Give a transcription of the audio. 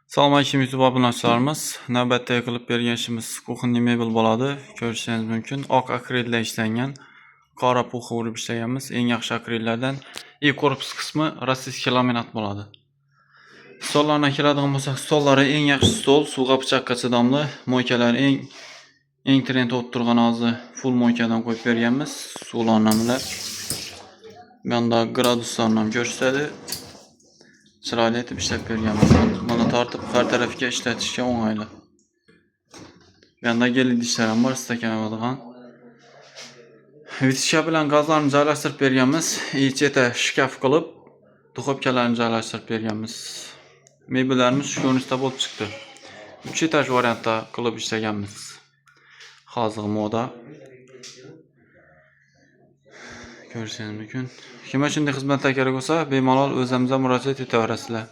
Assalomu alaykum YouTube obunachilarimiz. Navbatdagi qilib bergan ishimiz kuxonniy mebel bo'ladi. Ko'rishingiz mumkin. Oq akrilda ishlangan, qora puxi urib ishlaganmiz. Eng yaxshi akrillardan. I korpus qismi rossiyskiy laminat bo'ladi. Stollarga keladigan bo'lsak, stollari eng yaxshi stol, suvga pichoqqa chidamli, moykalar eng trend olib turgan hozir full moykadan qo'yib berganmiz. Suvlarni bilan. Bunda graduslarni ham ko'rsatadi. Chiroyli etib ishlab berganmiz. Mana tortib har tarafga ishlatishga o'ng'ayli. Bunda gel idishlar ham bor, stakan oladigan. Vitishka bilan gazlarni joylashtirib berganmiz. Ichida shkaf qilib, duxovkalarni joylashtirib berganmiz. Mebellarimiz shu ko'rinishda bo'lib chiqdi. 3 etaj variantda qilib ishlaganmiz. Hozir moda. Ko'rishingiz mumkin. Kimga shunday xizmatlar kerak bo'lsa, bemalol o'zimizga murojaat etaverasizlar.